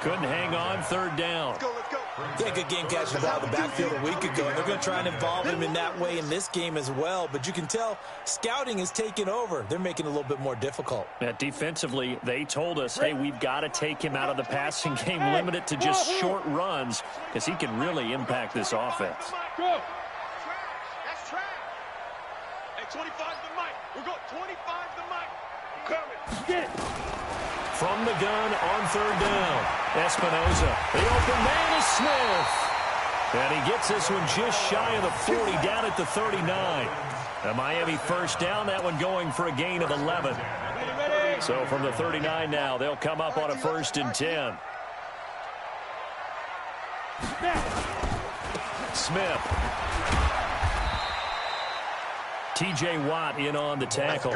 Couldn't hang on, third down. Let's go, let's go. Yeah, good game catching the ball in the backfield a week ago. And they're going to try and involve him in that way in this game as well. But you can tell scouting is taking over. They're making it a little bit more difficult. Yeah, defensively, they told us, hey, we've got to take him out of the passing game, limit it to just short runs, because he can really impact this offense. Go. That's track. Hey, 25 the mic. We'll go 25 the mic. Coming. Get it. From the gun on third down, Espinoza. The open man is Smith. And he gets this one just shy of the 40, down at the 39. A Miami first down, that one going for a gain of 11. So from the 39 now, they'll come up on a 1st and 10. Smith. T.J. Watt in on the tackle.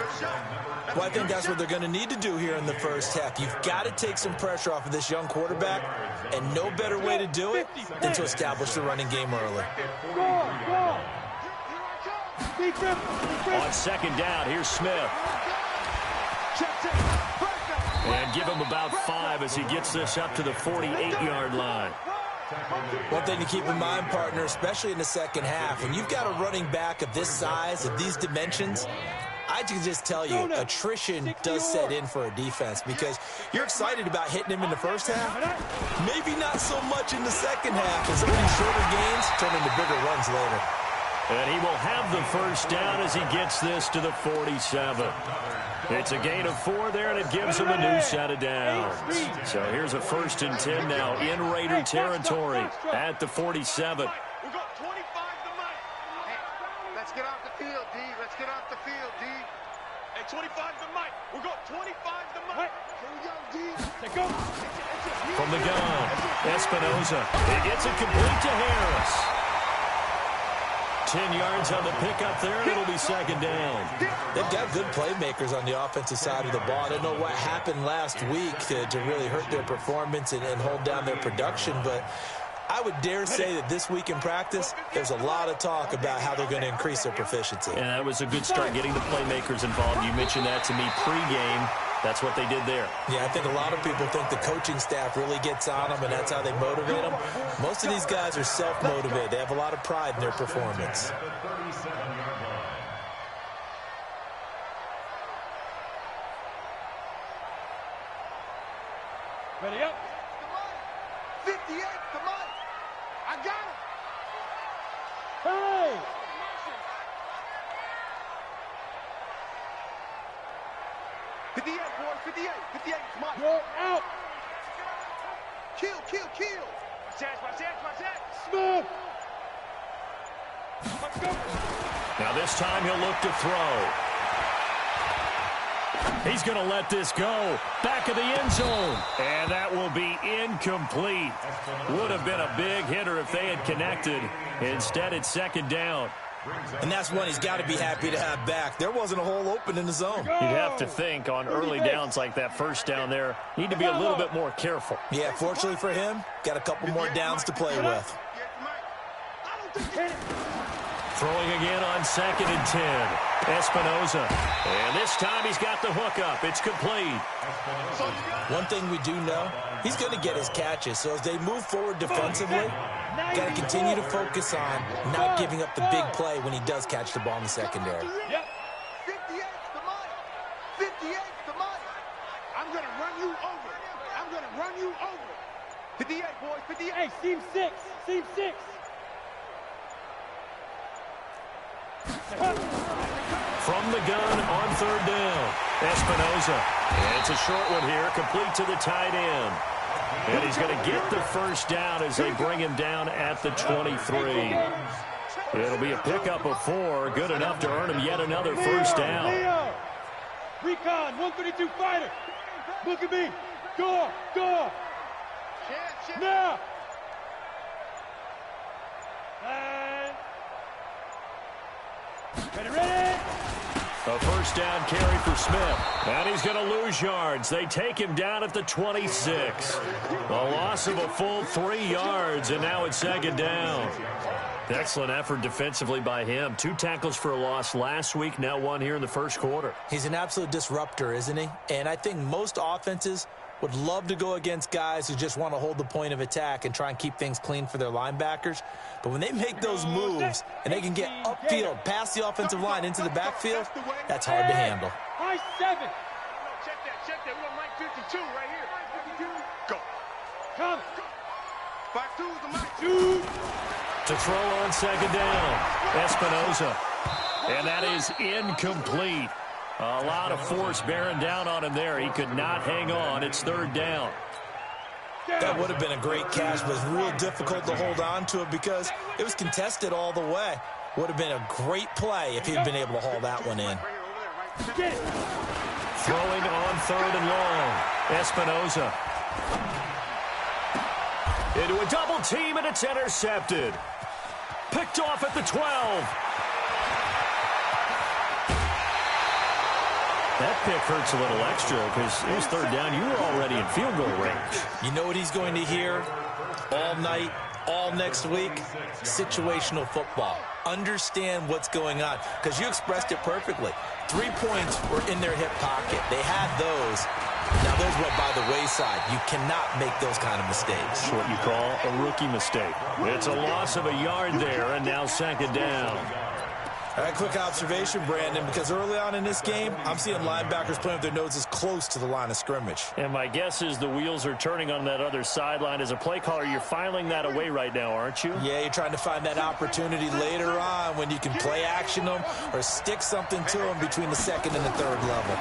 Well, I think that's what they're going to need to do here in the first half. You've got to take some pressure off of this young quarterback, and no better way to do it than to establish the running game early. On second down, here's Smith. And give him about 5 as he gets this up to the 48-yard line. One thing to keep in mind, partner, especially in the second half, when you've got a running back of this size, of these dimensions, I can just tell you, attrition does set in for a defense because you're excited about hitting him in the first half. Maybe not so much in the second half, and some of these shorter gains turn into bigger runs later. And he will have the first down as he gets this to the 47. It's a gain of 4 there, and it gives him a new set of downs. So here's a 1st and 10 now in Raider territory at the 47. We've got 25 the mic. Hey, let's get off the field, D. Let's get off the field, D. Hey, 25 the mic. We've got 25 the mic. Here we go, D. Let's go. From the gun, Espinoza. It gets it complete to Harris. 10 yards on the pickup there, and it'll be second down. They've got good playmakers on the offensive side of the ball. I don't know what happened last week to really hurt their performance and hold down their production, but I would dare say that this week in practice, there's a lot of talk about how they're going to increase their proficiency. And that was a good start, getting the playmakers involved. You mentioned that to me pregame. That's what they did there. Yeah, I think a lot of people think the coaching staff really gets on them, and that's how they motivate them. Most of these guys are self-motivated. They have a lot of pride in their performance. Ready up. 58, come on. I got it. Hey! 58, boys, 58. 58, come on. Go out. Kill. Watch that. Smith. Let's go. Now this time he'll look to throw. He's going to let this go. Back of the end zone. And that will be incomplete. Would have been a big hitter if they had connected. Instead, it's second down. And that's one he's got to be happy to have back. There wasn't a hole open in the zone. You'd have to think on early downs like that first down there, need to be a little bit more careful. Yeah, fortunately for him, got a couple more downs to play with. Throwing again on 2nd and 10. Espinoza. And this time he's got the hook up. It's complete. One thing we do know, he's going to get his catches. So as they move forward defensively, got to continue to focus on not giving up the big play when he does catch the ball in the secondary. Yep. 58 the money. 58 the money. I'm going to run you over. 58, boys. 58. Hey, seam 6. From the gun on third down, Espinoza. And it's a short one here, complete to the tight end. And he's going to get the first down as they bring him down at the 23. It'll be a pickup of 4, good enough to earn him yet another first down. Recon, 132 fighter. Look at me. Go. Now. Ready. A first down carry for Smith. And he's going to lose yards. They take him down at the 26. A loss of a full 3 yards, and now it's second down. Excellent effort defensively by him. 2 tackles for a loss last week, now 1 here in the first quarter. He's an absolute disruptor, isn't he? And I think most offenses would love to go against guys who just want to hold the point of attack and try and keep things clean for their linebackers. But when they make those moves and they can get upfield, past the offensive line into the backfield, that's hard to handle. Check that. We got Mike 52 right here. Go. Come. 5-2 is the Mike 2. To throw on second down, Espinoza. And that is incomplete. A lot of force bearing down on him there. He could not hang on. It's third down. That would have been a great catch, but it's real difficult to hold on to it because it was contested all the way. Would have been a great play if he'd been able to haul that one in. Throwing on third and long. Espinoza. Into a double team, and it's intercepted. Picked off at the 12. That pick hurts a little extra because it was third down. You were already in field goal range. You know what he's going to hear all night, all next week? Situational football. Understand what's going on because you expressed it perfectly. 3 points were in their hip pocket. They had those. Now, those went by the wayside. You cannot make those kind of mistakes. It's what you call a rookie mistake. It's a loss of a yard there, and now second down. All right, quick observation, Brandon, because early on in this game, I'm seeing linebackers playing with their noses close to the line of scrimmage. And my guess is the wheels are turning on that other sideline. As a play caller, you're filing that away right now, aren't you? Yeah, you're trying to find that opportunity later on when you can play action them or stick something to them between the second and the third level.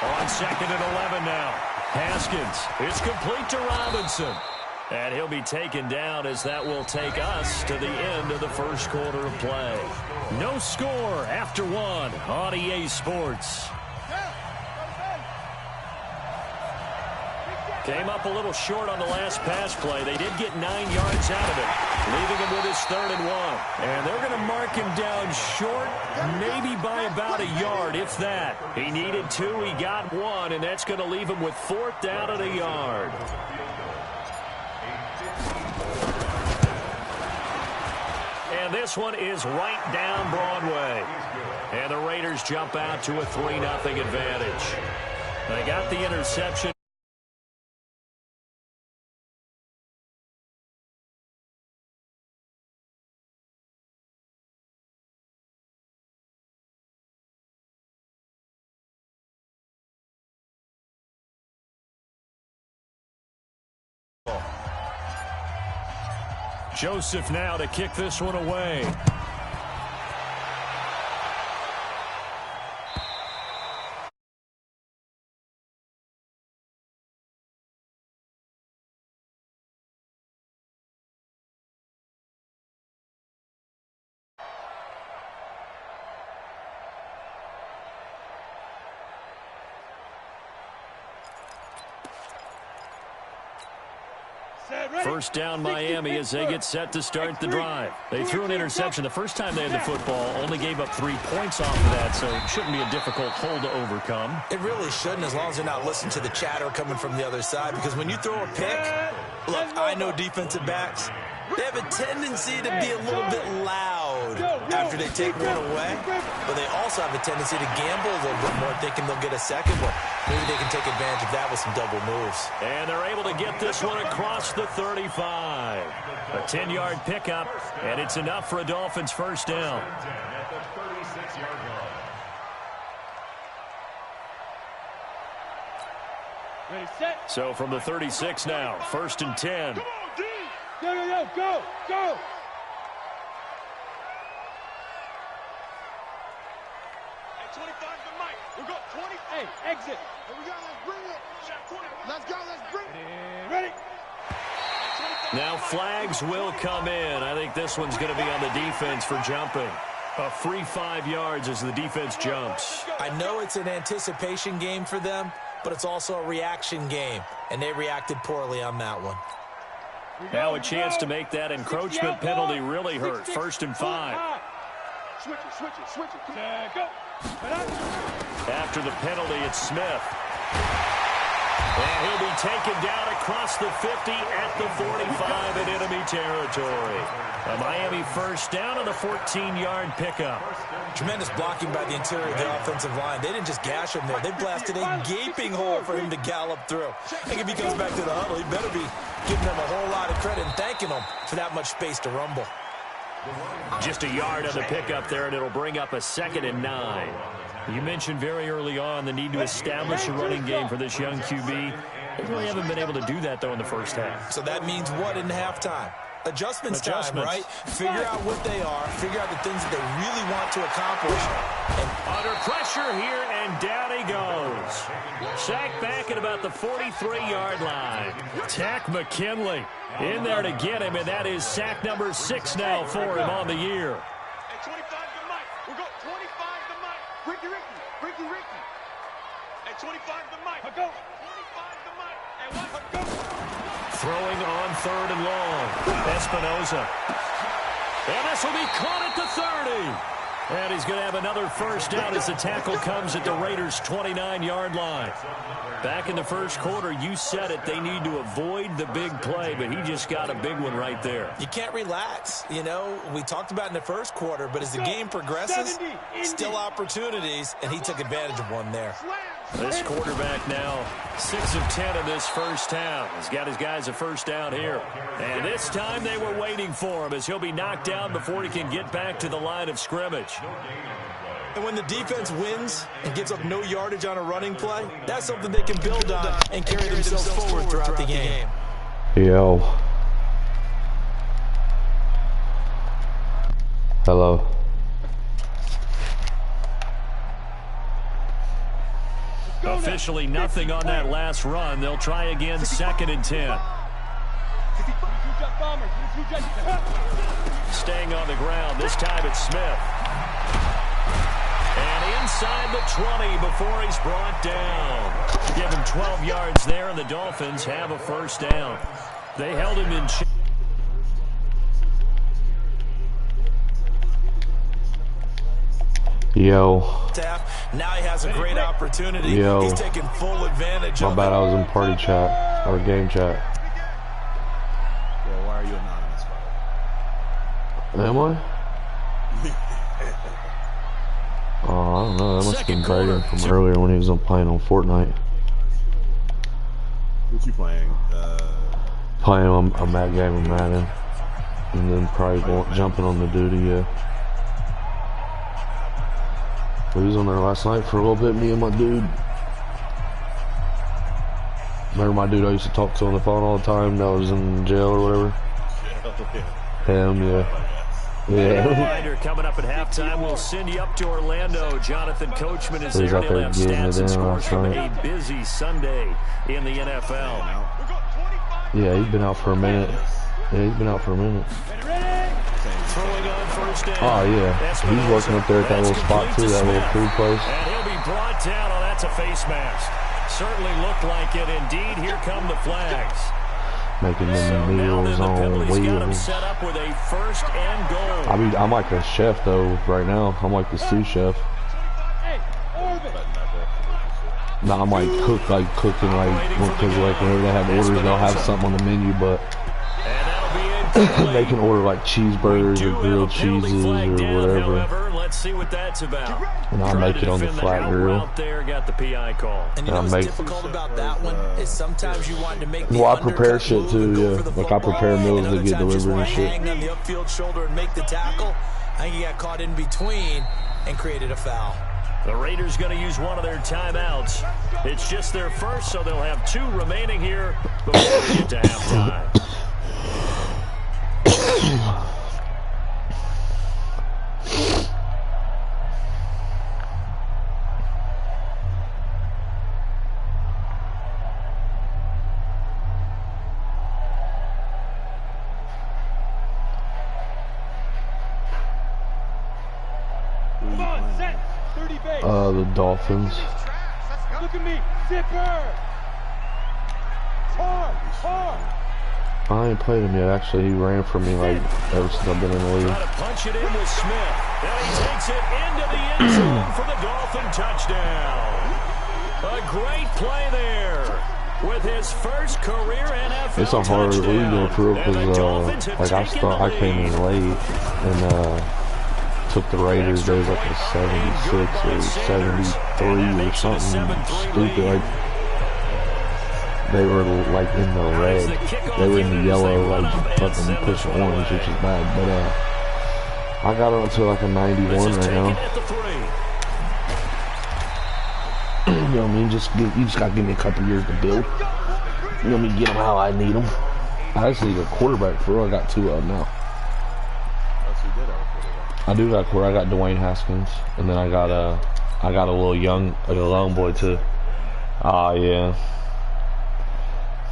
On second and 11 now. Haskins. It's complete to Robinson. And he'll be taken down as that will take us to the end of the first quarter of play. No score after one on EA Sports. Came up a little short on the last pass play. They did get 9 yards out of it, leaving him with his third and 1. And they're going to mark him down short, maybe by about a yard, if that. He needed 2, he got 1, and that's going to leave him with 4th down and a yard. And this one is right down Broadway. And the Raiders jump out to a 3-0 advantage. They got the interception. Joseph now to kick this one away. First down Miami as they get set to start the drive. They threw an interception the first time they had the football, only gave up 3 points off of that, so it shouldn't be a difficult hole to overcome. It really shouldn't, as long as they're not listening to the chatter coming from the other side, because when you throw a pick, look, I know defensive backs, they have a tendency to be a little bit loud after they take one away, but they also have a tendency to gamble a little bit more, thinking they'll get a second one. Maybe they can take advantage of that with some double moves. And they're able to get this one across the 35. A 10-yard pickup, and it's enough for a Dolphins first down. Ready, set. So from the 36 now, 1st and 10. Come on, D. Go. At 25 to Mike. We got 20. Hey, exit. Here we go. Let's bring it. Let's go. Let's bring it. Ready. Now flags will come in. I think this one's going to be on the defense for jumping. A free 5 yards as the defense jumps. I know it's an anticipation game for them, but it's also a reaction game, and they reacted poorly on that one. Now a chance to make that encroachment penalty really hurt. 1st and 5. Switch it. Go. After the penalty, it's Smith. And he'll be taken down across the 50 at the 45 in enemy territory. A Miami first down on the 14-yard pickup. Tremendous blocking by the interior of the offensive line. They didn't just gash him there. They blasted a gaping hole for him to gallop through. I think if he comes back to the huddle, he better be giving them a whole lot of credit and thanking them for that much space to rumble. Just a yard on the pickup there, and it'll bring up a 2nd and 9. You mentioned very early on the need to establish a running game for this young QB. They really haven't been able to do that, though, in the first half. So that means what in halftime? Adjustments time, right? Figure out what they are. Figure out the things that they really want to accomplish. And under pressure here, and down he goes. Sacked back at about the 43-yard line. Tack McKinley in there to get him, and that is sack number 6 now for him on the year. At 25 to Mike. We'll go 25 to Mike. Ricky. At 25 to Mike. Go. 25 to Mike. And what? Go. Throwing on 3rd and long. Espinoza. And this will be caught at the 30. And he's going to have another first down as the tackle comes at the Raiders' 29-yard line. Back in the first quarter, you said it, they need to avoid the big play, but he just got a big one right there. You can't relax. You know, we talked about in the first quarter, but as the game progresses, still opportunities, and he took advantage of one there. This quarterback now 6 of 10 in this first half. He's got his guys a first down here. And this time they were waiting for him as he'll be knocked down before he can get back to the line of scrimmage. And when the defense wins and gives up no yardage on a running play, that's something they can build on and carry themselves forward throughout the game. Yo. Hello. Officially nothing on that last run. They'll try again 2nd and 10. Staying on the ground. This time it's Smith. And inside the 20 before he's brought down. Give him 12 yards there, and the Dolphins have a first down. They held him in check. Yo. Now he has a great opportunity. Yo. He's taking full advantage of it. My bad, I was in party chat or game chat. Well, why are you anonymous, Am I? Oh, I don't know. That must have been Brayden from earlier when he was playing on Fortnite. What you playing? Playing a mad game of Madden. And then probably jumping on the duty, yeah. We was on there last night for a little bit, me and my dude. Remember my dude I used to talk to on the phone all the time that was in jail or whatever? Him, yeah. Yeah. Reminder coming up at halftime. We'll send you up to Orlando. Jonathan Coachman is there. He'll have stats and scores from a busy Sunday in the NFL. Yeah, he's been out for a minute. Yeah, he's been out for a minute. Throwing on first down. Oh, yeah. He's working up there at that little spot, too, that little food place. And he'll be brought down. Oh, that's a face mask. Certainly looked like it. Indeed, here come the flags. Making them meals on wheels. Set up with a first and goal. I'm like a chef, though, right now. I'm like the sous chef. No, I'm like cooking, because like whenever they have orders, they'll have something on the menu, but they can order like cheeseburgers or grilled cheeses or whatever. Let's see what that's about. And I'll make it on the flat grill. Got the PI call. And you know what's difficult about that one is sometimes you want to make the I prepare shit too, yeah. Like I prepare meals that get delivered and shit. Hang on the upfield shoulder and make the tackle. I think he got caught in between and created a foul. The Raiders going to use one of their timeouts. It's just their first, so they'll have 2 remaining here before we get to halftime. The Dolphins. Look at me, zipper. Hard. I ain't played him yet. Actually, he ran for me like ever since I've been in the league. Trying to punch it in with Smith. And he takes it into the end zone for the Dolphin touchdown. A great play there. with his first career NFL It's a hard league going through because I came in late and took the Raiders. They was like a 76 or 73 or something stupid. Like they were like in the red. They were in the yellow, like fucking push orange, which is bad. But I got on to like a 91 right now. You know what I mean? You just gotta give me a couple years to build. You know what I mean? Get them how I need them. I actually need a quarterback for real. I got 2 of them now. I do got a quarterback. I got Dwayne Haskins, and then I got a little young boy too. Yeah.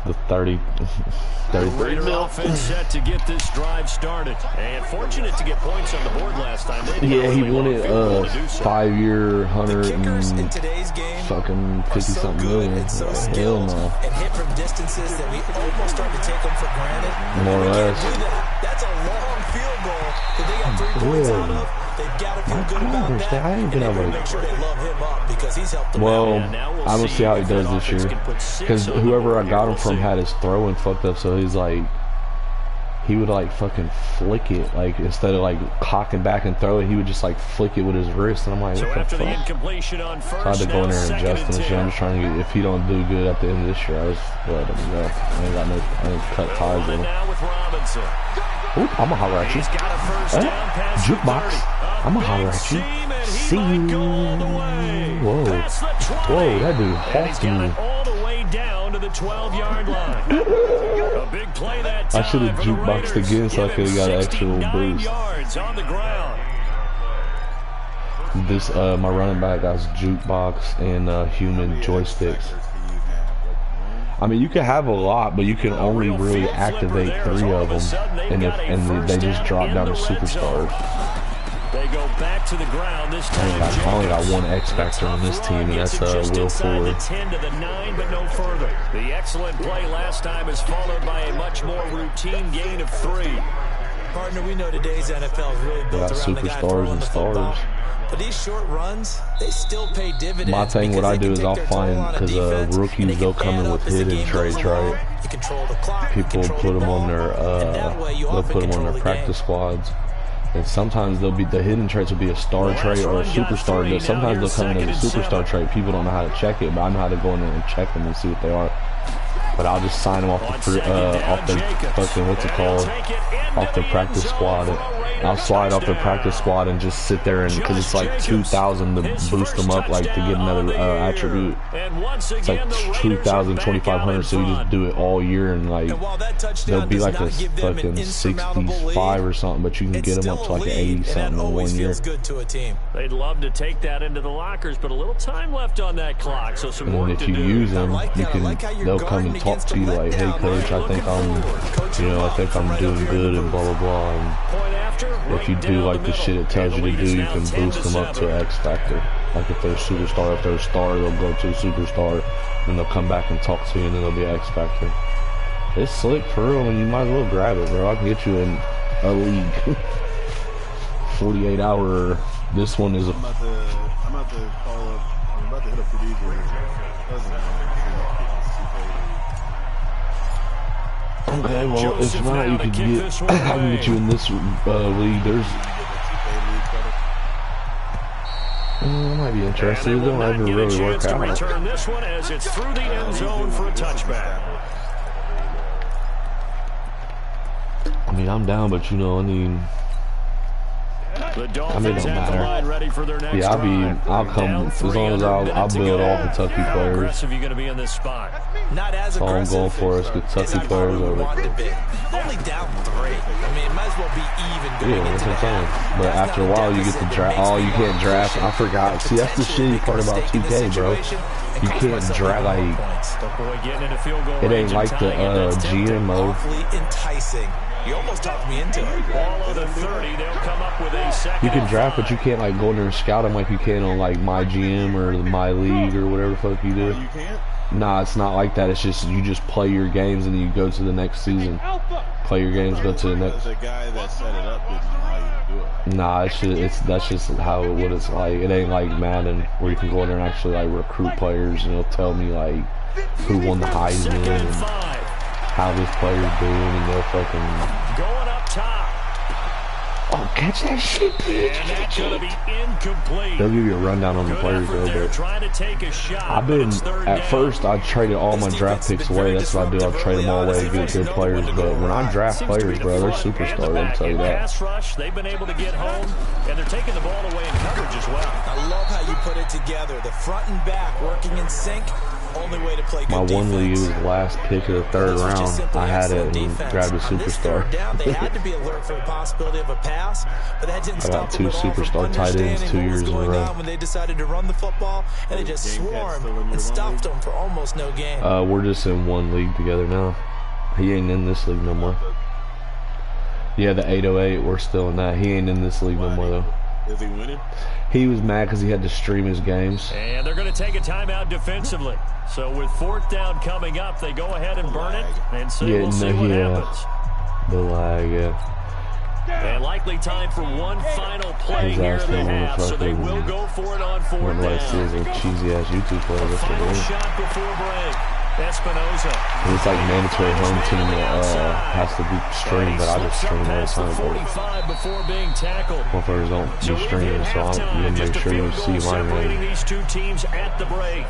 The 33 mil. Offense set to get this drive started. And fortunate to get points on the board last time. Yeah, he wanted 5-year, 100 and fucking 50-something million. Hell no. And hit from distances that we almost started to take them for granted. More or less. That's a long field goal that they got 3 points out of. They've got to feel good about that. I ain't been able to make sure they love him up because he's helped them well, out. I'm gonna see how he does this year. Because whoever I got him from had his throwing fucked up, so he's like, he would like fucking flick it, like instead of like cocking back and throw it, he would just like flick it with his wrist, and I'm like, what the fuck? So I had to go in there and adjust and shit. I'm just trying to get, if he don't do good at the end of this year, I just let him go. I ain't cut ties with him. Ooh, I'ma holler at you. Jukebox. I'ma holler at you. See you. Whoa. Whoa, that dude hawked me. All the way down to the 12-yard line. A big play that time. I should have jukeboxed again so I could have got an extra little boost. Yards on the ground. This my running back got jukebox and human joysticks. I mean, you can have a lot, but you can only really activate 3 of them, and they just drop down to superstars. They go back to the ground this time. I only got 1 X factor on this team, and that's Will Fuller. 10 to the 9, but no further. The excellent play last time is followed by a much more routine gain of 3. Partner, we know today's NFL is really built around the guy throwing the football. But these short runs, they still pay dividends. My thing, what I do is I'll find, because rookies, they'll come in with hidden traits, right? People put them on their, they'll put them on their practice squads. And sometimes they'll be, the hidden traits will be a star trait or a superstar. Sometimes they'll come in as a superstar trait. People don't know how to check it, but I know how to go in there and check them and see what they are. But I'll just sign them off the fucking, what's it called, off the practice squad. I'll slide off the practice squad and just sit there, and because it's like 2,000 to boost them up, like to get another attribute. It's like 2,000, 2,500, so you just do it all year, and like they'll be like a fucking 65 or something, but you can get them up to like an 80 something in 1 year. They'd love to take that into the lockers, but a little time left on that clock, so some work to do. And if you use them, they'll come and talk to you like, hey coach, I think I'm doing good and blah blah blah. And if you do like the shit it tells you to do, you can boost them up to an X factor. Like if they're a superstar, if they're a star, they'll go to a superstar, then they'll come back and talk to you, and then they'll be an X factor. It's slick for real, and you might as well grab it, bro. I can get you in a league. 48 hour. This one is a. I'm about to call up. I'm about to hit up producer. Okay, well, if not, you can get. I can get you in this league. There's. I might be interested. It don't ever really work out. Return this one as it's through the end zone for a touchback. I mean, I'm down, but you know, I mean, it don't matter. Yeah, I'll come as long as I'll build all Kentucky players. That's all I'm going for is Kentucky players over. Only down 3. I mean, it might as well be even. Yeah, that's what I'm saying. But after a while, you get the draft. Oh, you can't draft. I forgot. See, that's the shitty part about 2K, bro. You can't draft like. It ain't like the GM mode. Enticing. You almost talked me into it. Ball on the 30, they'll come up with a second. You can draft, but you can't like go in there and scout them like you can on like My GM or My League or whatever the fuck you do. You can't? Nah, it's not like that. It's just you just play your games and then you go to the next season. Play your games, go to the next. The guy that set it up didn't allow you to do it. Nah, that's just how what it's like. It ain't like Madden where you can go in there and actually like recruit players, and it'll tell me like who won the Heisman and how this player's doing, and they'll fucking going up top. Oh, catch that shit, bitch. And that's going to be incomplete. They'll give you a rundown on the players, though, but trying to take a shot, I've been, at first, I traded all my draft picks away. That's what I do. I trade them all away to get good players. But when I draft players, bro, they're superstars, I'll tell you that. Pass rush, they've been able to get home, and they're taking the ball away in coverage as well. I love how you put it together. The front and back working in sync. Only way to play good My one defense. league was the last pick of the third round. I had it and grabbed a superstar. Down, they had to be alert for the possibility of a pass, but that didn't stop two them at all superstar from tight ends 2 years in a row. when they decided to run the football, and they just swarmed and stuffed them for almost no gain. We're just in one league together now. He ain't in this league no more. Yeah, the 808, we're still in that. He ain't in this league no more, though. Is he winning? He was mad because he had to stream his games. And they're going to take a timeout defensively. So with 4th down coming up, they go ahead and burn it, and so we'll see what happens. The lag, yeah. And likely time for one final play here in the half, so they will go for it on 4th down. What I see is a cheesy-ass YouTube player. That's what Final it is. shot before break. Espinoza. It's like mandatory home team that has to be streamed, but I just stream all the time. 45 before being tackled. Motherfuckers don't be streaming, so I'm going to make sure you see my name. These two teams at the break.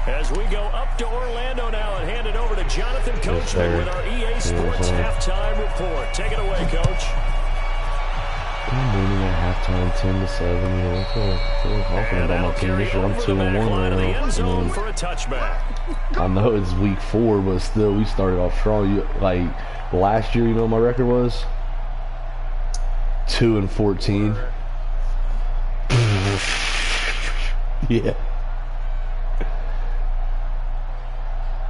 As we go up to Orlando now and hand it over to Jonathan Coachman with our EA Sports halftime report. Take it away, Coach. I'm winning at halftime, 10-7. You know, I feel confident about my team this year. I'm 2-1 right now. I know it's week 4, but still, we started off strong. Like last year, you know what my record was? 2-14. Yeah.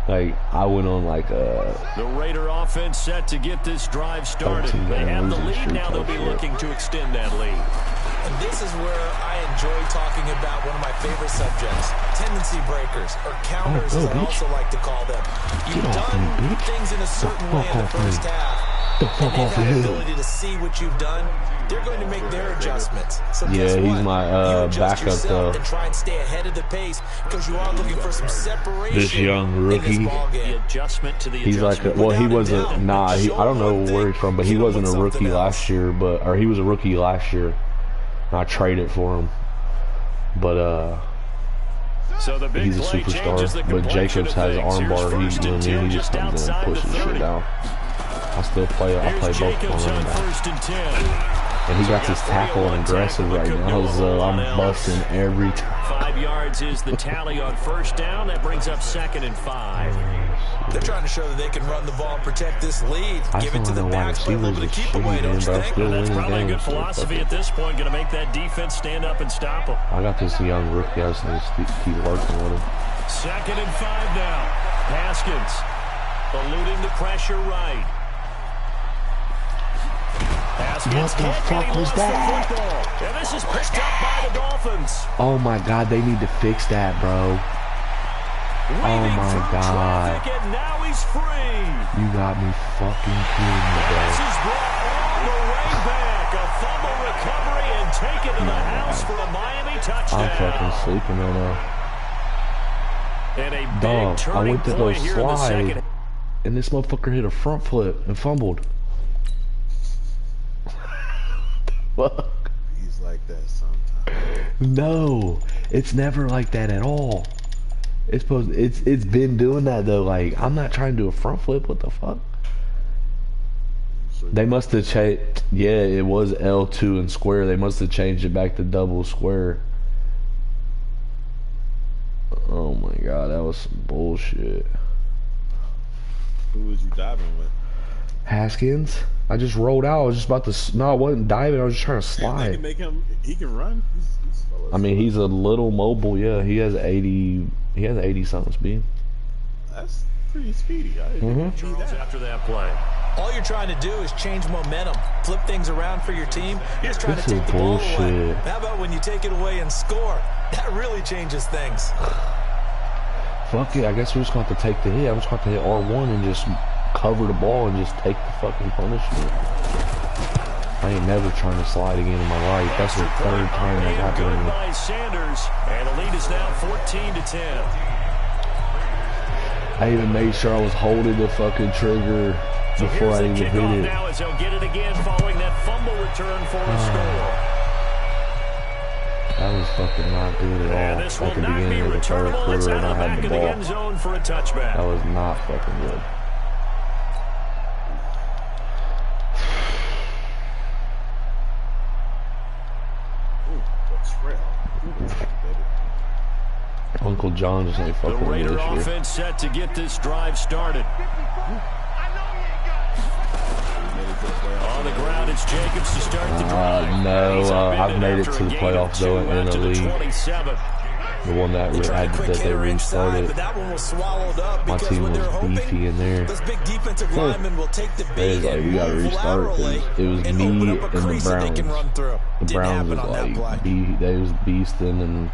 Like, I went on like the Raider offense set to get this drive started. They have the lead, now they'll be looking to extend that lead. And this is where I enjoy talking about one of my favorite subjects, tendency breakers, or counters as I also like to call them. You've done things in a certain way in the first half, and they've had the ability to see what you've done. They're going to make their adjustments. So yeah, he's my backup though. And try and stay ahead of the pace because you are looking for some separation. This young rookie, the adjustment to the he's like, well, he wasn't. I don't know where he's from, but he wasn't a rookie last year. Or he was a rookie last year. I traded for him, but so the big he's a superstar. But Jacobs has armbar. He just comes in and pushes shit down. I still play. I play both of them. And he got this tackle and aggressive right now, so I'm busting every time. 5 yards is the tally on 1st down. That brings up 2nd and 5. They're trying to show that they can run the ball and protect this lead. Give it to the backs, play a little bit of keep away, don't you think? That's probably a good philosophy at this point, going to make that defense stand up and stop them. I got this young rookie. I just need to keep working with him. 2nd and 5 now. Haskins eluding the pressure right. What the fuck was that? And this is picked up by the Dolphins. Oh my god, they need to fix that, bro. Oh my god. And now he's free. You got me fucking kidding me, bro. This is brought all the way back. A fumble recovery and taken to the house for a Miami touchdown. I'm fucking sleeping right now. And a big dog, I went to go slide, and this motherfucker hit a front flip and fumbled. Fuck. He's like that sometimes. No, it's never like that at all. It's been doing that though. Like, I'm not trying to do a front flip. What the fuck? They must have changed. Yeah, it was L2 and square. They must have changed it back to double square. Oh my god, that was some bullshit. Who was you diving with? Haskins. I just rolled out. I was just about to. No, I wasn't diving. I was just trying to slide. Can make him. He can run. He's I mean, he's a little mobile. Yeah, he has 80. He has 80 something speed. That's pretty speedy. I didn't see that. After that play. All you're trying to do is change momentum, flip things around for your team. You're just trying to take the ball away. How about when you take it away and score? That really changes things. Fuck it. I guess we're just going to have to take the hit. I'm just going to hit R1 and just cover the ball and just take the fucking punishment. I ain't never trying to slide again in my life. That's the 3rd time that happened to me. Sanders, and the lead is now 14-10. I even made sure I was holding the fucking trigger before I even hit it. Now as he'll get it again following that fumble return for a score. That was fucking not good at all. At the beginning of the third quarter, and I had the ball. That was not fucking good. Uncle John just ain't fucking with this year. The Raider offense set to get this drive started. On the ground, it's Jacobs to start the drive. No, I've made it to the playoffs though in the league. The one that they restarted. My team was beefy in there. They was like, we gotta restart because it was me and the Browns. The Browns was like, they was beasting, and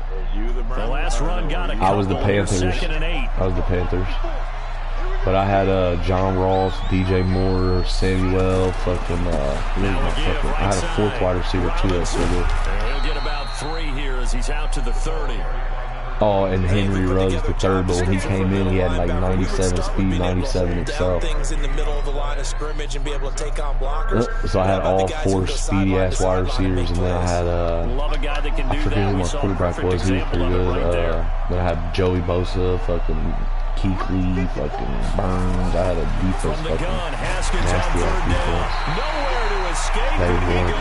I was the Panthers. But I had John Ross, DJ Moore, Samuel, I had a fourth wide receiver too. That's so good. He'll get about 3 here as he's out to the 30. Oh, and Henry Ruggs the third, but when he came in, he had like 97 speed, 97 himself. So I had all 4 speedy ass wide receivers, and then I had I forget who my quarterback was. He was pretty good. Then I had Joey Bosa, fucking Keekly, fucking Burns. I had a defense, fucking nasty ass defense. They wanted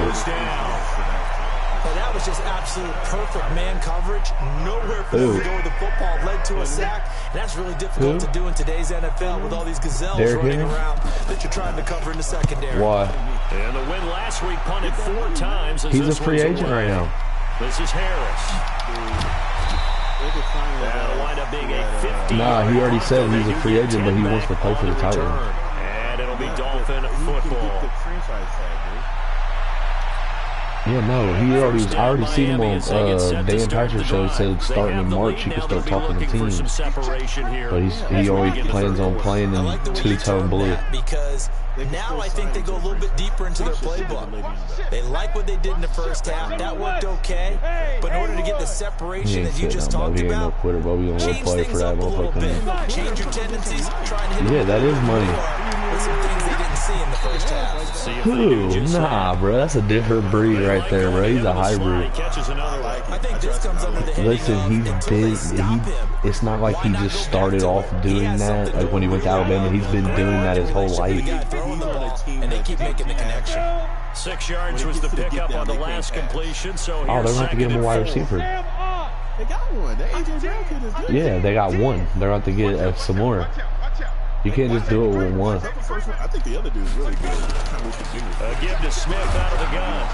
Well, that was just absolute perfect man coverage. Nowhere for them to go with the football. Led to a sack. And that's really difficult to do in today's NFL with all these gazelles running around that you're trying to cover in the secondary. Why? And the win last week, punted 4 times. He's a free agent right now. This is Harris. That'll wind up being a 50. Nah, he already said he's a free agent, but he wants to play for the Titans. And it'll be Dolphin football. Yeah, no, I already seen him on Dan Patrick's show. He said starting in March he could start talking to teams. But he always plans on playing in two-tone blue. Because now I think they go a little bit deeper into their playbook. They like what they did in the first half. That worked okay. But in order to get the separation that you just talked about, change things up a little bit. Change your tendencies. Try and hit that is money. with some things they didn't see in the first half. Who? Nah, bro, that's a different breed right there, bro. He's a hybrid. I think this comes under the Listen, it's not like he just started off doing that. Like when he went to Alabama, he's been doing that his whole life. And they keep making the connection. 6 yards was the pickup on the last completion. So they're going to have to get him a wide receiver. They got one. The AJ Brown kid is good. Yeah, they got one. They're going to have to get some more. You can't just do it with one. I think the other dude's really good. Give to Smith out of the gun.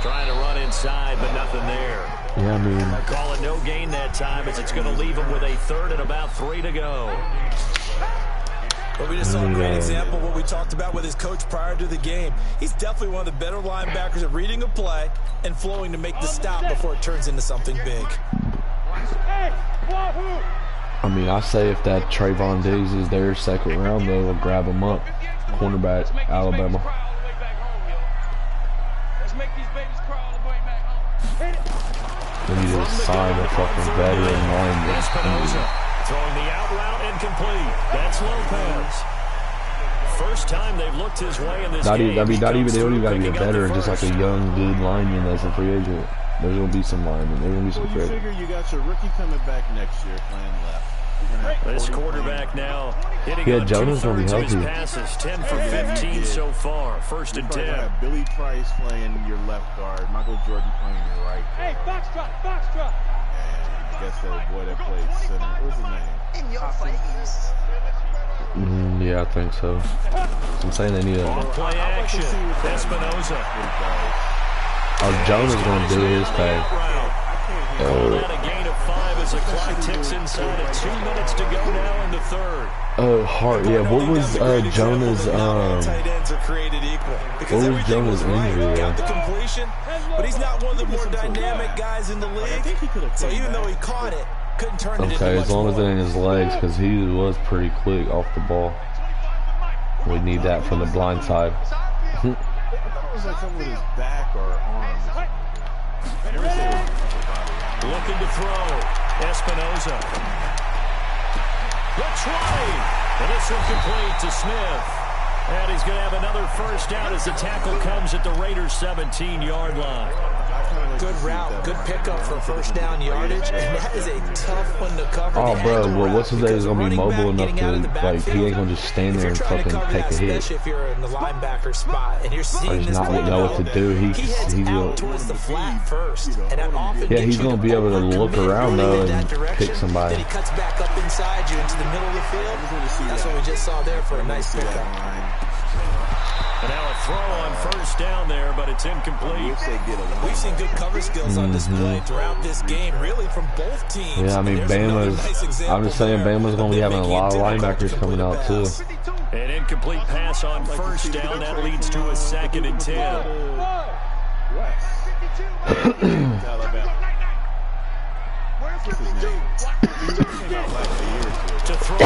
Trying to run inside, but nothing there. Yeah, I mean, Call it no gain that time as it's going to leave him with a 3rd and about 3 to go. But we just saw a great example of what we talked about with his coach prior to the game. He's definitely one of the better linebackers at reading a play and flowing to make the stop before it turns into something big. I mean, I say if that Trayvon Diggs is their 2nd round, though, we'll grab him up. Cornerback, Alabama. We need to sign a fucking veteran lineman. Throwing the out route incomplete. That's Lopez. First time they've looked his way in this game. They don't even got to be a veteran, just like a young, good lineman that's a free agent. There's going to be some linemen. There's going to be some free agents. You figure you got your rookie coming back next year playing left. This quarterback now hitting on Jonas gonna be healthy. Passes, 10 for 15 so far. 1st and 10. Have Billy Price playing your left guard, Michael Jordan playing your right guard. Hey, foxtrot. And I guess that boy that played center, what's his name? In your face. Yeah, I think so. I'm saying they need a... On-play action. Espinoza. Jonas gonna do his thing. Calling out a gain of 5 as the clock ticks inside of 2 minutes to go now in the 3rd. Oh, Hart. Yeah, what was Jonah's injury? Got the completion, but he's not one of the more dynamic guys in the league. So even though he caught it, couldn't turn it into Okay, as long as it ain't his legs, because he was pretty quick off the ball. We need that from the blind side. I thought it was like something with his back or arm. Looking to throw. Espinoza. The 20. And this one complete to Smith. And he's going to have another first down as the tackle comes at the Raiders' 17-yard line. Good route, good pickup for first down yardage, and that is a tough one to cover. Oh, bro, well, what's his name is going to be mobile enough to, like, he ain't going to just stand there and fucking take a hit. If you're in the linebacker spot, and you're seeing this not know what to do. He will. Towards the flat first, and that often yeah, he's going to be able to look around, though, and pick somebody. Then he cuts back up inside you into the middle of the field. That's what we just saw there for a nice pickup. And now a throw on first down there, but it's incomplete. We've seen good cover skills on display throughout this game, really from both teams. Yeah, I mean, I'm just saying Bama's going to be having a lot of linebackers coming out, too. An incomplete pass on first down. That leads to a 2nd and 10. To throw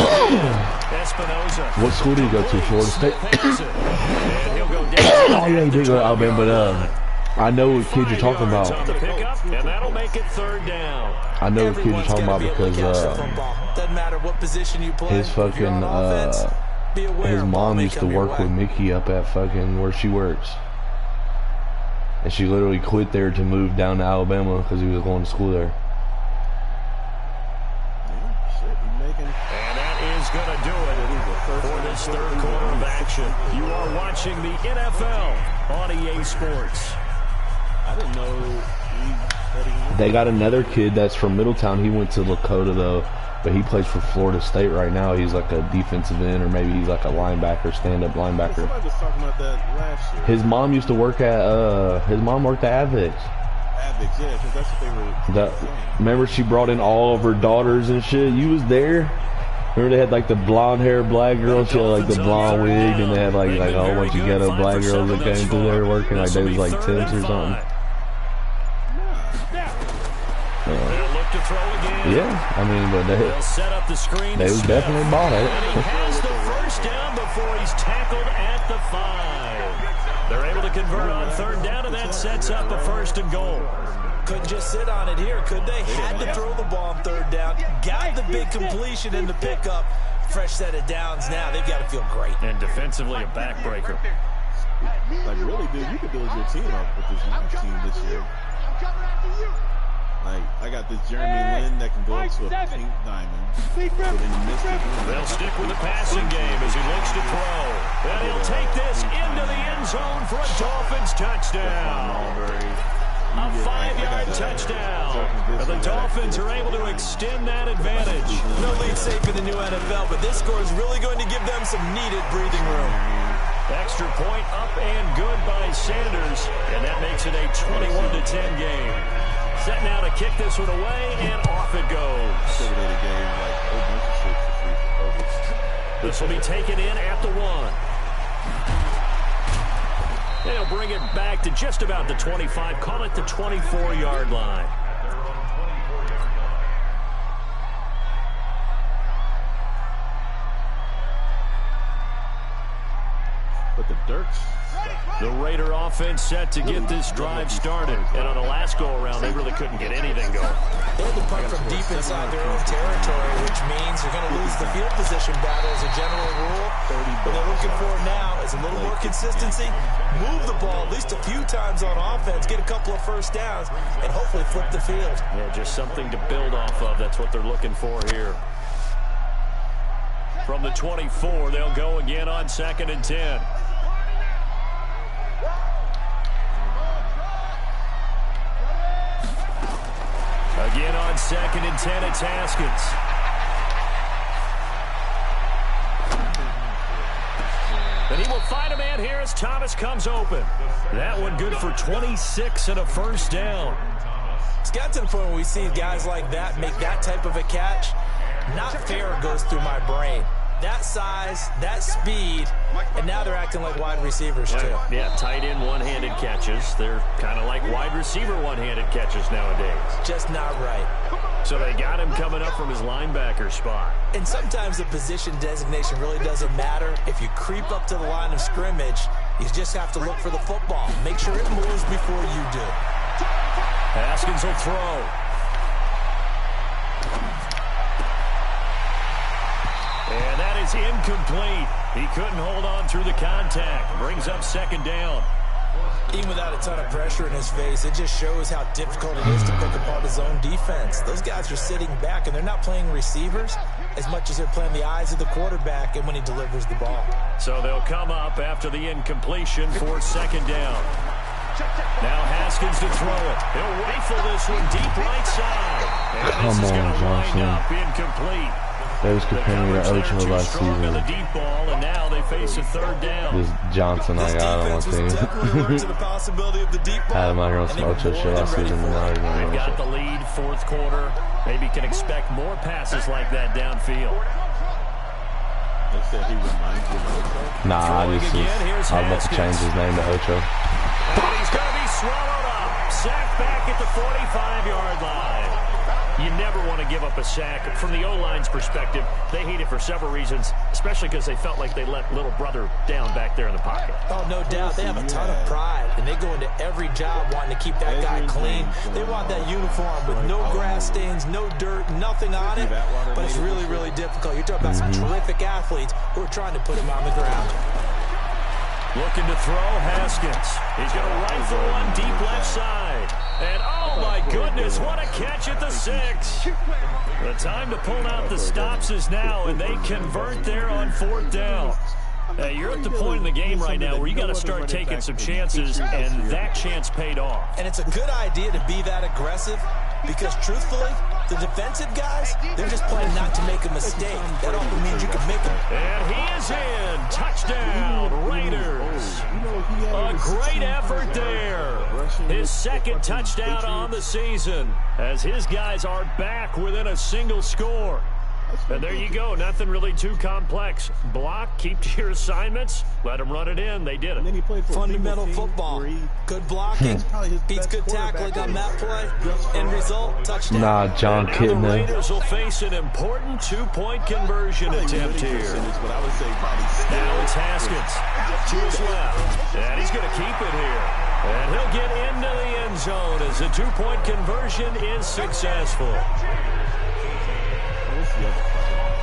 Espinoza. What school did he go to? Florida State? And he'll go down. Oh, yeah, he did go to Alabama, but I know what kid you're talking about. The pickup, and that'll make it 3rd down. I know what kid you're talking about because doesn't matter what position you play. His fucking his mom used to work with Mickey up at fucking where she works. And she literally quit there to move down to Alabama because he was going to school there. And that is going to do it for this 3rd quarter of action. You are watching the NFL on EA Sports. I didn't know they got another kid that's from Middletown. He went to Lakota, though, but he plays for Florida State right now. He's like a defensive end, or maybe he's like a linebacker, stand-up linebacker. Somebody was talking about that last year. His mom used to work at, his mom worked at Avix. Avix, yeah, because that's what they were saying. Remember she brought in all of her daughters and shit? You was there? Remember they had like the blonde hair black girl, she had like the blonde wig, and they had like a whole bunch of ghetto black girls that came through there working, like they was like temps or something. Yeah, I mean, but they was definitely bought at it. And he has the first down before he's tackled at the 5. They're able to convert on 3rd down, and that sets up a 1st and goal. Couldn't just sit on it here, could they? Had to throw the ball on 3rd down. Got the big completion in the pickup. Fresh set of downs now. They've got to feel great. And defensively, a backbreaker. Like, really, dude, you could build your team up with this young team this year. Like, I got this Jeremy Lin that can go up to a pink diamond. They'll stick with the passing game as he looks to throw. And he'll take this into the end zone for a Dolphins touchdown. A 5-yard touchdown. And the Dolphins are able to extend that advantage. No lead safe in the new NFL, but this score is really going to give them some needed breathing room. Extra point up and good by Sanders. And that makes it a 21-10 game. Set now to kick this one away, and off it goes. This will be taken in at the 1. They'll bring it back to just about the 25, call it the 24-yard line. But the Dirks. The Raider offense set to get this drive started. And on the last go-around, they really couldn't get anything going. They had to punt from deep inside their own territory, which means they're going to lose the field position battle as a general rule. What they're looking for now is a little more consistency, move the ball at least a few times on offense, get a couple of first downs, and hopefully flip the field. Yeah, just something to build off of. That's what they're looking for here. From the 24, they'll go again on 2nd and 10. Again on 2nd and 10, it's Haskins. And he will find a man here as Thomas comes open. That one good for 26 and a first down. It's got to the point where we see guys like that make that type of a catch. Not fair goes through my brain. That size, that speed, and now they're acting like wide receivers too. Yeah, tight end one-handed catches. They're kind of like wide receiver one-handed catches nowadays. Just not right. So they got him coming up from his linebacker spot. And sometimes the position designation really doesn't matter. If you creep up to the line of scrimmage, you just have to look for the football. Make sure it moves before you do. Haskins will throw. is incomplete. He couldn't hold on through the contact. Brings up second down. Even without a ton of pressure in his face, it just shows how difficult it is to pick apart his own defense. Those guys are sitting back, and they're not playing receivers as much as they're playing the eyes of the quarterback and when he delivers the ball. So they'll come up after the incompletion for second down. Now Haskins to throw it. He'll rifle this one deep right side. And Come this is going to Johnson. wind up incomplete. They was comparing me to Ocho last season. The deep ball, and now they face a third down. This Johnson I got on my team. Had him out here on some Ocho shit last season. They've got the lead, fourth quarter. Maybe can expect more passes like that downfield. They said he reminds you of Ocho. Nah, I was about to change his name to Ocho. And he's going to be swallowed up. Sacked back at the 45-yard line. You never want to give up a sack. From the O-line's perspective, they hate it for several reasons, especially because they felt like they let little brother down back there in the pocket. Oh, no doubt. They have a ton of pride, and they go into every job wanting to keep that guy clean. They want that uniform with no grass stains, no dirt, nothing on it, but it's really, really difficult. You're talking about some terrific athletes who are trying to put him on the ground. Looking to throw, Haskins. He's going to rifle one deep left side. And, oh, my goodness, what a catch at the 6. The time to pull out the stops is now, and they convert there on fourth down. You're at the point in the game right now where you got to start taking some chances, and that chance paid off. And it's a good idea to be that aggressive because, truthfully, the defensive guys, they're just playing not to make a mistake. That often means you can make it. And he is in. Touchdown, Raiders. A great effort there. His second touchdown on the season as his guys are back within a single score. And there you go. Nothing really too complex. Block, keep to your assignments, let them run it in. They did it. Fundamental football. Good blocking. Beats good tackling on that play. End result, touchdown. Nah, John Kitna. The Raiders will face an important two-point conversion attempt here. Now it's Haskins to his left. And he's going to keep it here. And he'll get into the end zone as the two-point conversion is successful.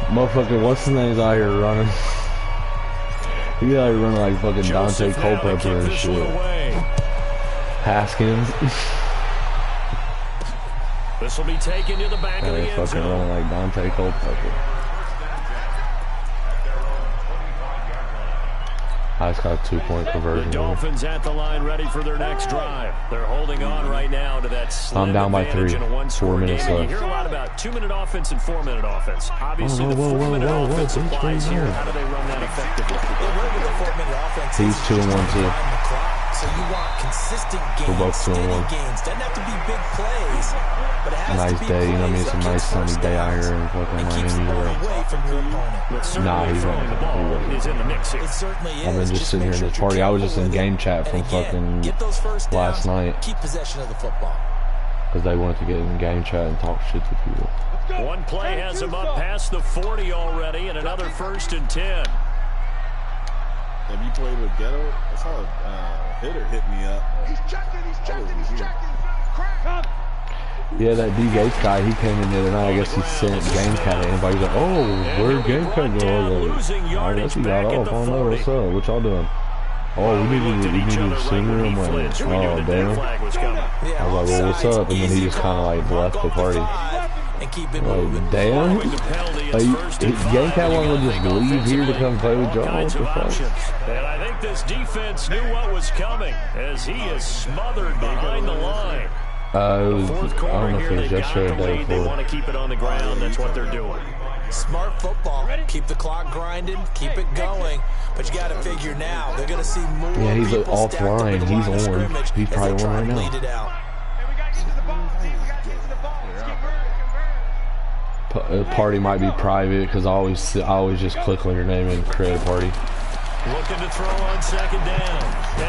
Motherfucker, what's his name's out here running? He out here running like fucking Dante Culpepper and shit. Haskins. This will be taken to the back of the end fucking zone. running like Dante Culpepper. I just got a two-point conversion. The Dolphins at the line ready for their next drive. They're holding on right now to that slim I'm down by 3. in a 4 minutes left. You hear a lot about 2-minute offense and 4-minute offense. Obviously, the 4-minute offense applies here. How do they run that effectively? The 4-minute offense. He's 2 and 1 too. So you want consistent gains, We're both 2 and 1. gains. Doesn't have to be big plays, but it has Nice to be day, you know what I mean? It's a nice sunny day out here in fucking Miami. away from your opponent. Nah, he's throwing the ball is in the mix here. It certainly is. I've been just sitting here in this party. I was just in game chat from fucking last night Keep possession of the football. because they wanted to get in game chat and talk shit to people. One play has him up past the 40 already, and another 1st and 10. Have you played with Ghetto? I saw a hitter hit me up. He's checking. Crack. Yeah, that D Gates guy, he came in the other night. I guess he sent game cat and everybody's like, oh, where'd game cat go? I was like, I guess he got off. I don't know. What's up? What y'all doing? Oh, we need to sing her. I'm like, oh, damn. I was like, well, what's up? And then he just kind of like left the party. Like, damn. Like, game cat wanted to just leave here to come play with y'all. What the fuck? And I think this defense knew what was coming as he is smothered behind the line. It was, I don't know if it was yesterday or the day They want before. to keep it on the ground. That's what they're doing. Smart football. Keep the clock grinding. Keep it going. But you got to figure now, they're going to see more. Yeah, he's people offline. stacked up at the He's line of on. scrimmage He's as probably they try on and right now. bleed it out. Hey, we got to get to the ball, D. We got to get to the ball. Let's convert. Party might be private because I always just click on your name and create a party. Looking to throw on 2nd down.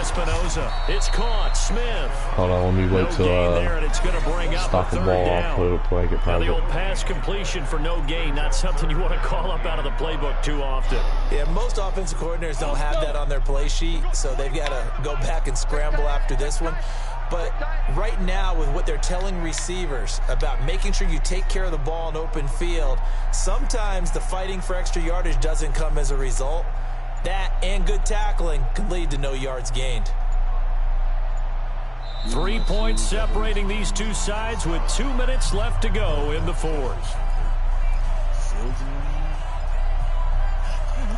Espinoza. It's caught. Smith. Hold on, let me wait till there, and it's going to bring up stop a the 3rd ball down. off, put it play, get Now the private. old pass completion for no gain, not something you want to call up out of the playbook too often. Yeah, most offensive coordinators don't have that on their play sheet, so they've got to go back and scramble after this one. But right now, with what they're telling receivers about making sure you take care of the ball in open field, sometimes the fighting for extra yardage doesn't come as a result. That and good tackling can lead to no yards gained. 3 points separating these two sides with 2 minutes left to go in the fourth. You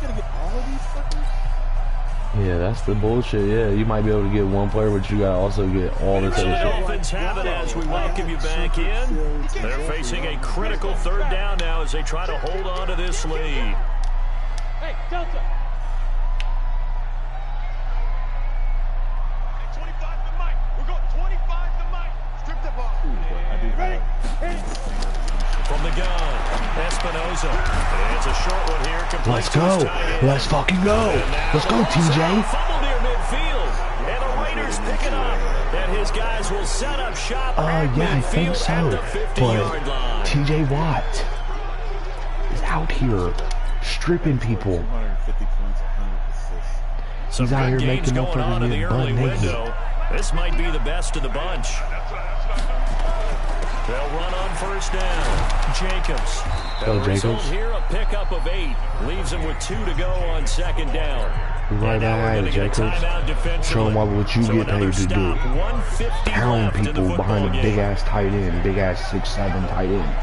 gotta get all of these fuckers? Yeah, that's the bullshit. Yeah, you might be able to get one player, but you gotta also get all this other The shit. Dolphins have it as we welcome you back in. They're facing a critical third down now as they try to hold on to this lead. Hey, Delta. 25 to Mike. We're going 25 to Mike. Strip the ball. Ready? From the gun, Espinoza. It's a short one here. Let's go. Let's fucking go. Let's go, TJ. Fumbled near midfield. And the Raiders pick it up. And his guys will set up shop at Yeah, I think midfield so. at the 50-yard But line. TJ Watt is out here stripping people. 150 points, 100 assists. Some He's out good here gains making going on in motherfuckers the get early butt naked. window. This might be the best of the bunch. They'll run on first down. Jacobs. Go, The result Jacobs. here, a pickup of 8. Leaves him with 2 to go on second down. Right And now back we're at going it, to get a Jacobs. timeout defensively. Show them what you So get another paid to do. stop, 150 Pound left in the people football behind a game. big-ass tight end, big-ass 6'7" tight end.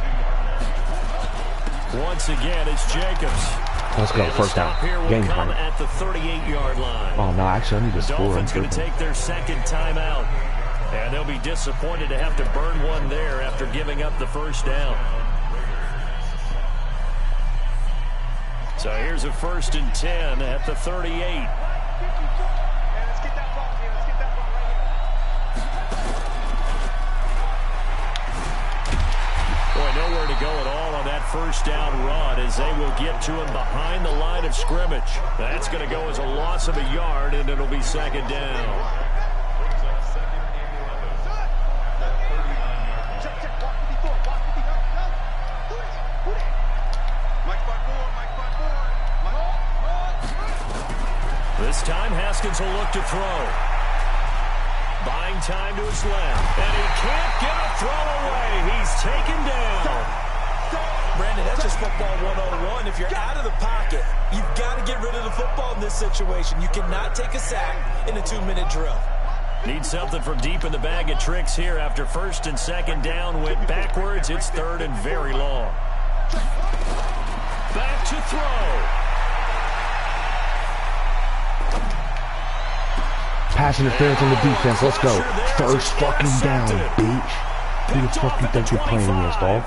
Once again, it's Jacobs. Let's go, And the first stop down. here will Game come time. at the 38-yard line. Oh, no, actually, I need to The score. I'm Dolphins going to tripping. take their second timeout. And they'll be disappointed to have to burn one there after giving up the first down. So here's a 1st and 10 at the 38. Let's get that ball here. Let's get that ball right here. Boy, nowhere to go at all on that first down run as they will get to him behind the line of scrimmage. That's going to go as a loss of a yard, and it'll be second down. This time, Haskins will look to throw. Buying time to his left. And he can't get a throw away. He's taken down. Brandon, that's just football 101. If you're out of the pocket, you've got to get rid of the football in this situation. You cannot take a sack in a 2-minute drill. Need something from deep in the bag of tricks here after 1st and 2nd down went backwards. It's 3rd and very long. Back to throw. Pass interference on the defense. Let's go. First fucking down, bitch. Who the fuck you think you're playing against, dog?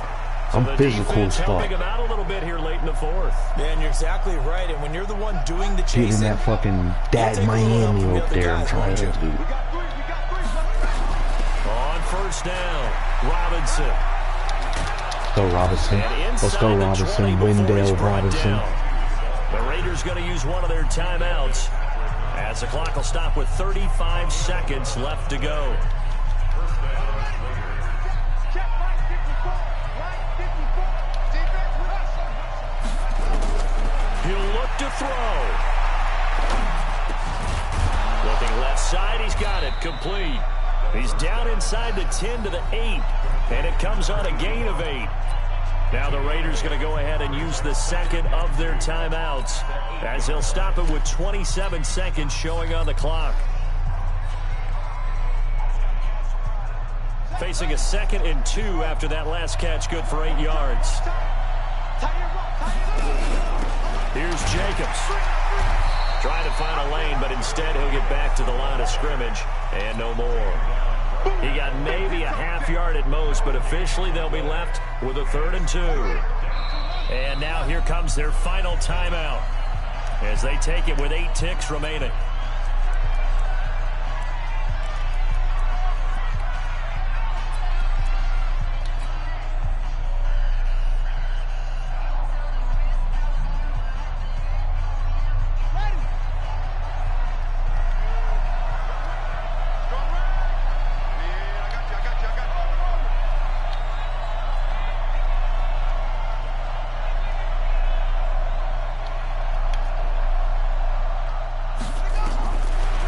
I'm physical as fuck. Helping him out a little bit here late in the fourth. Man, you're exactly right. And when you're the one doing the Getting chasing, that fucking Dad Miami up there and trying to do. On first down, Robinson. Go Robinson. And Let's go inside the 20 Robinson. before he's Wendell brought Robinson. down. The Raiders going to use one of their timeouts as the clock will stop with 35 seconds left to go. He'll look to throw. Looking left side, he's got it, complete. He's down inside the 10 to the 8, and it comes on a gain of 8. Now the Raiders going to go ahead and use the second of their timeouts as they'll stop it with 27 seconds showing on the clock. Facing a 2nd and 2 after that last catch, good for 8 yards. Here's Jacobs. Trying to find a lane, but instead he'll get back to the line of scrimmage and no more. He got maybe a half yard at most, but officially they'll be left with a 3rd and 2. And now here comes their final timeout as they take it with 8 ticks remaining.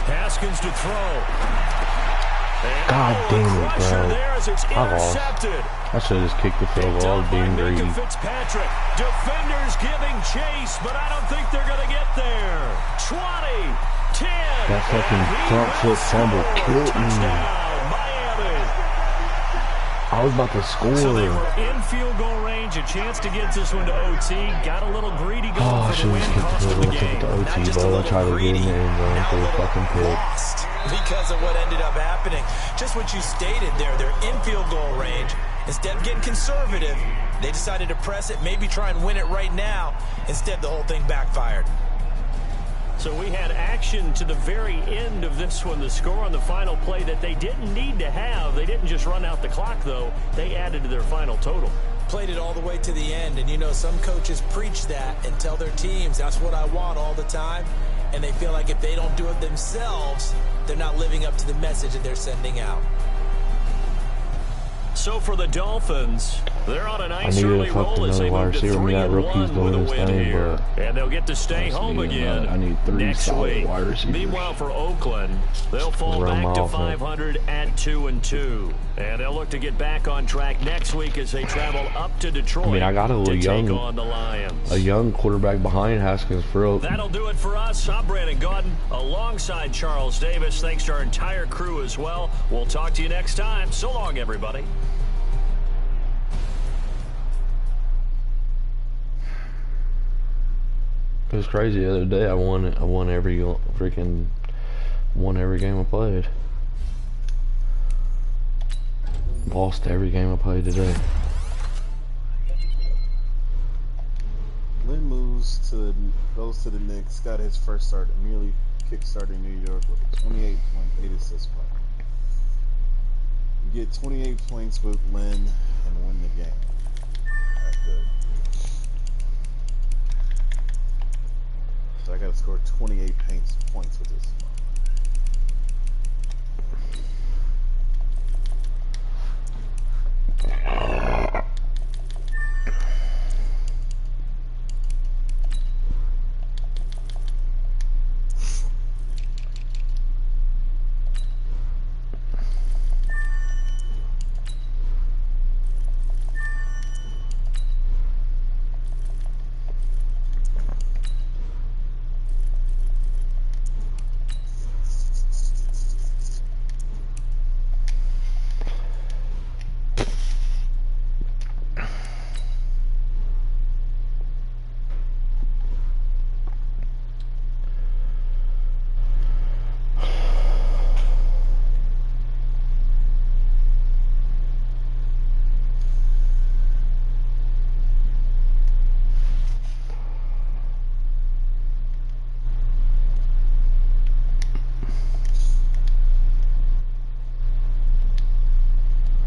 Haskins to throw. God damn it, bro. I lost. I should have just kicked the field goal. I was being greedy. Fitzpatrick. Defenders giving chase, but I don't think they're going to get there. 20, 10. That fucking front foot fumble killed me. I was about to score. So they were in field goal range, a chance to get this one to OT. Got a little greedy going for the win, cost them the game. OT, bro. I tried to get in the end zone for the fucking pick. Because of what ended up happening. Just what you stated there. They're in field goal range. Instead of getting conservative, they decided to press it, maybe try and win it right now. Instead, the whole thing backfired. So we had action to the very end of this one. The score on the final play that they didn't need to have. They didn't just run out the clock, though. They added to their final total. Played it all the way to the end. And, you know, some coaches preach that and tell their teams, that's what I want all the time. And they feel like if they don't do it themselves, they're not living up to the message that they're sending out. So for the Dolphins, they're on a nice early roll as they move to 3-1 with a win here. And they'll get to stay home again next week. Meanwhile, for Oakland, they'll fall back to 500 at 2-2. And they'll look to get back on track next week as they travel up to Detroit. I mean, I got a little young, on the Lions. A young quarterback behind Haskins for real. That'll do it for us. I'm Brandon Gaudin alongside Charles Davis. Thanks to our entire crew as well. We'll talk to you next time. So long, everybody. It was crazy the other day. I won every game I played. Lost every game I played today. Lynn goes to the Knicks. Got his first start, immediately kickstarting New York with a 28.8 assist play. You get 28 points with Lynn and win the game. That's good. So I got to score 28 points with